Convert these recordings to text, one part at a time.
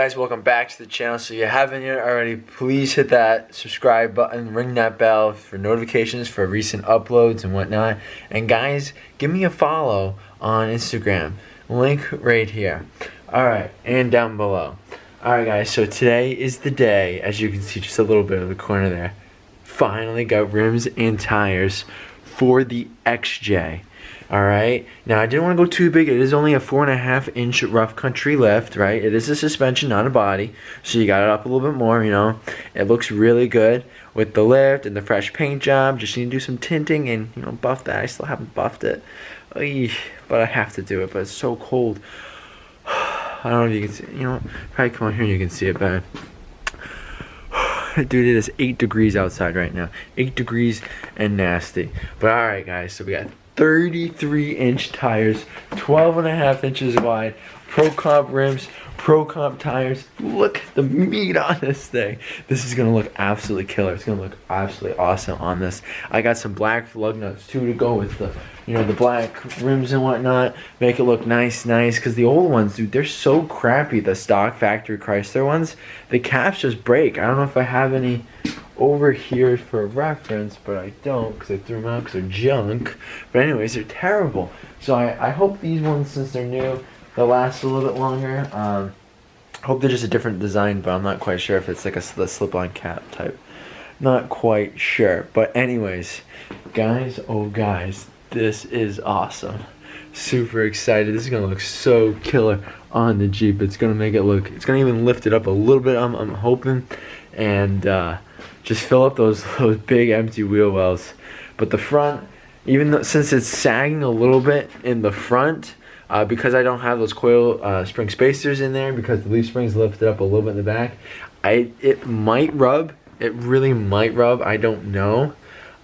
guys, welcome back to the channel. So if you haven't yet already, please hit that subscribe button, ring that bell for notifications for recent uploads and whatnot. And guys, give me a follow on Instagram, link right here. Alright, and down below. Alright guys, so today is the day, as you can see just a little bit of the corner there. Finally got rims and tires for the XJ. Alright, now I didn't want to go too big. It is only a 4.5-inch rough country lift, right? It is a suspension, not a body, so you got it up a little bit more, you know. It looks really good with the lift and the fresh paint job. Just need to do some tinting and, you know, buff that. I still haven't buffed it, but I have to do it, but it's so cold. I don't know if you can see, you know, probably come on here and you can see it better. Dude, it is 8 degrees outside right now. 8 degrees and nasty. But alright guys, so we got 33-inch tires, 12.5 inches wide, Pro Comp rims, Pro Comp tires. Look at the meat on this thing. This is gonna look absolutely killer. It's gonna look absolutely awesome on this. I got some black lug nuts too to go with the, you know, the black rims and whatnot. Make it look nice, because the old ones, dude, they're so crappy. The stock factory Chrysler ones, the caps just break. I don't know if I have any over here for reference, but I don't because I threw them out because they're junk. But anyways, they're terrible. So I hope these ones, since they're new, they'll last a little bit longer. I hope they're just a different design, but I'm not quite sure if it's like the slip-on cap type. Not quite sure. But anyways, guys, oh guys, this is awesome. Super excited. This is gonna look so killer on the Jeep. It's gonna make it look, it's gonna even lift it up a little bit, I'm hoping, and just fill up those big empty wheel wells. But the front, even though, since it's sagging a little bit in the front, because I don't have those coil spring spacers in there, because the leaf springs lifted up a little bit in the back, it might rub. It really might rub. I don't know.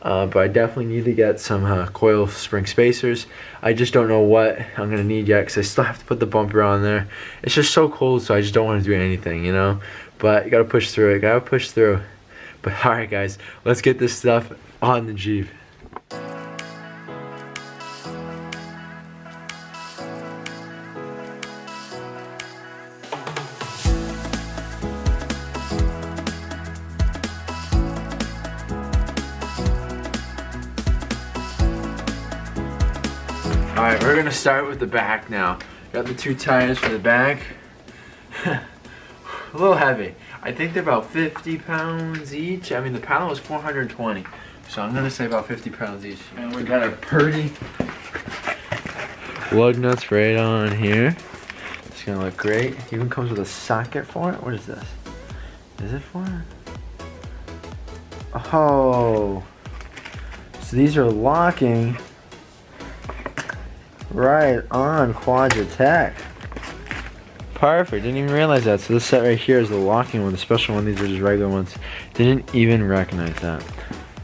But I definitely need to get some coil spring spacers. I just don't know what I'm going to need yet, because I still have to put the bumper on there. It's just so cold, so I just don't want to do anything, you know. But you got to push through it. Got to push through. But alright guys, let's get this stuff on the Jeep. Alright, we're gonna start with the back now. Got the 2 tires for the back. A little heavy. I think they're about 50 pounds each. I mean, the panel was 420, so I'm gonna say about 50 pounds each. And we got our purdy lug nuts right on here. It's gonna look great. It even comes with a socket for it. What is this? Is it for it? Oh, so these are locking right on Quadratech. Perfect, didn't even realize that. So this set right here is the locking one, the special one. These are just regular ones. Didn't even recognize that.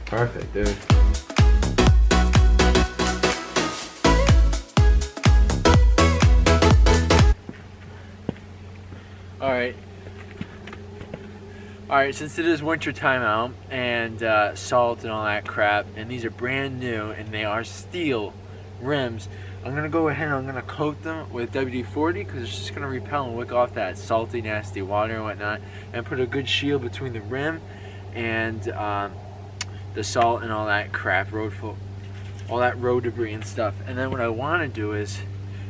Perfect, dude. Alright, since it is winter time out and salt and all that crap, and these are brand new and they are steel rims, I'm gonna go ahead and I'm gonna coat them with WD-40, because it's just gonna repel and wick off that salty, nasty water and whatnot, and put a good shield between the rim and the salt and all that crap, all that road debris and stuff. And then what I want to do is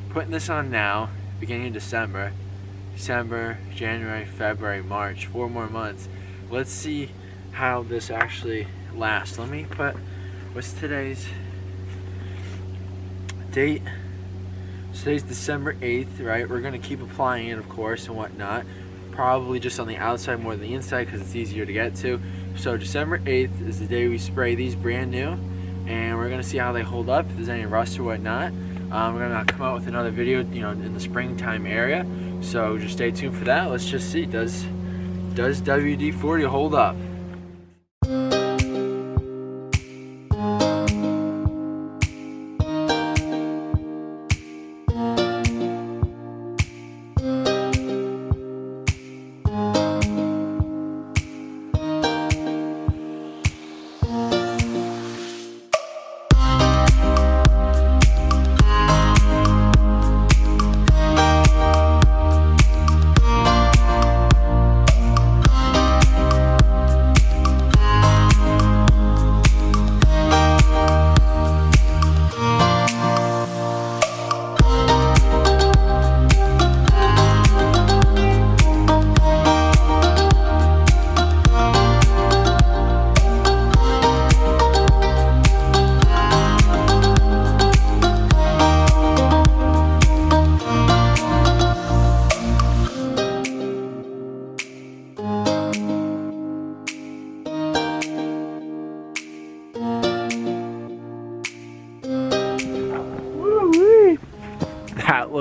putting this on now, beginning of December, January, February, March, 4 more months. Let's see how this actually lasts. Let me put, what's today's date? Today's December 8th, right? We're gonna keep applying it, of course, and whatnot. Probably just on the outside more than the inside, because it's easier to get to. So December 8th is the day we spray these brand new, and we're gonna see how they hold up, if there's any rust or whatnot. We're gonna come out with another video, you know, in the springtime area. So just stay tuned for that. Let's just see, does WD-40 hold up?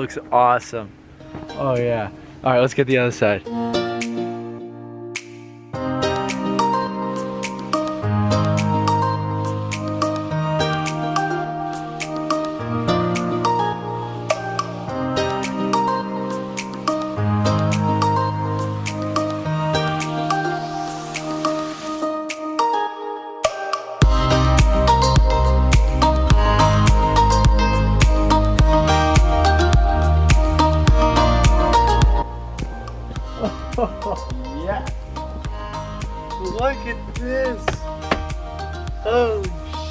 looks awesome. Oh yeah. All right, let's get the other side. Yeah. Look at this. Holy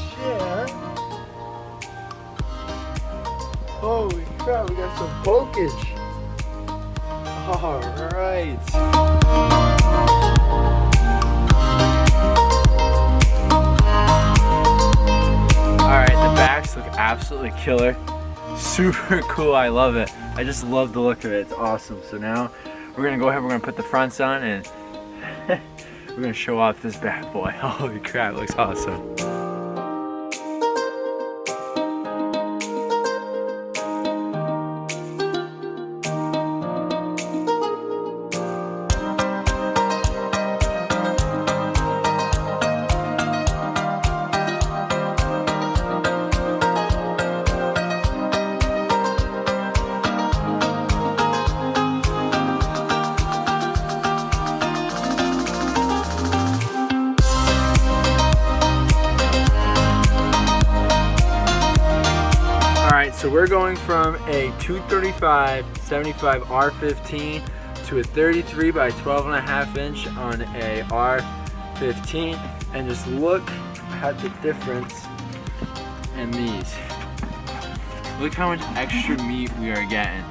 shit. Holy crap, we got some bulkage. Alright. Alright, the backs look absolutely killer. Super cool, I love it. I just love the look of it, it's awesome. So now we're gonna go ahead, we're gonna put the fronts on and we're gonna show off this bad boy. Holy crap, it looks awesome. Alright, so we're going from a 235/75 R15 to a 33 by 12.5 inch on a R15, and just look at the difference in these. Look how much extra meat we are getting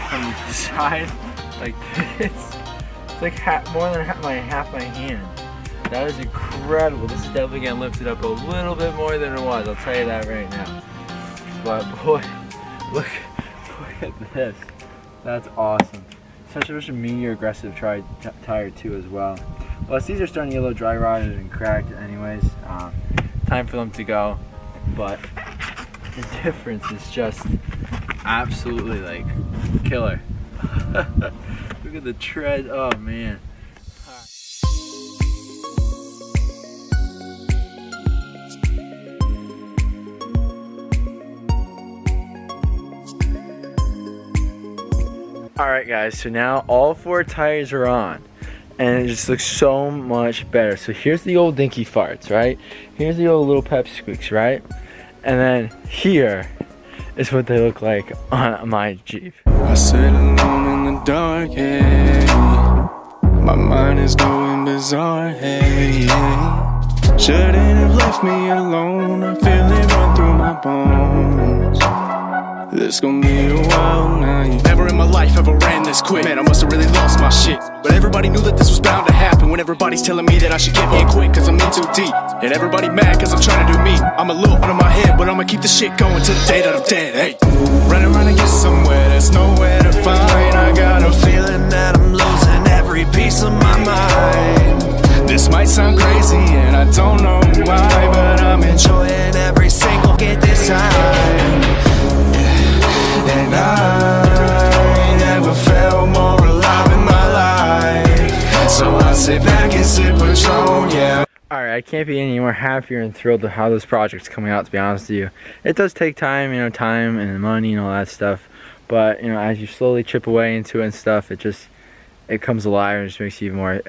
from the side like this. It's like more than half my hand. That is incredible. This is definitely getting lifted up a little bit more than it was, I'll tell you that right now. But boy, look at this. That's awesome. Such a meatier, aggressive tire too as well. Plus these are starting to get a little dry rotted and cracked anyways. Time for them to go. But the difference is just absolutely like killer. Look at the tread, oh man. Alright guys, so now all 4 tires are on and it just looks so much better. So here's the old dinky farts, right? Here's the old little pep squeaks, right? And then here is what they look like on my Jeep. I sit alone in the dark, hey. My mind is going bizarre, hey. Shouldn't have left me alone. I feel it run through my bones. This gon' be a wild night. Never in my life ever ran this quick. Man, I must've really lost my shit. But everybody knew that this was bound to happen. When everybody's telling me that I should give in quick, cause I'm in too deep. And everybody mad cause I'm trying to do me. I'm a little out of my head, but I'ma keep this shit going till the day that I'm dead. Hey, running around and get somewhere that's nowhere to find. I got a feeling that I'm losing every piece of my mind. This might sound crazy and I don't know why, but I'm enjoying every single get this time. And I never felt more alive in my life. So I sit back and sip Patron, yeah. Alright, I can't be any more happier and thrilled with how this project's coming out, to be honest with you. It does take time, you know, time and money and all that stuff. But, you know, as you slowly chip away into it and stuff, it comes alive and just makes you even more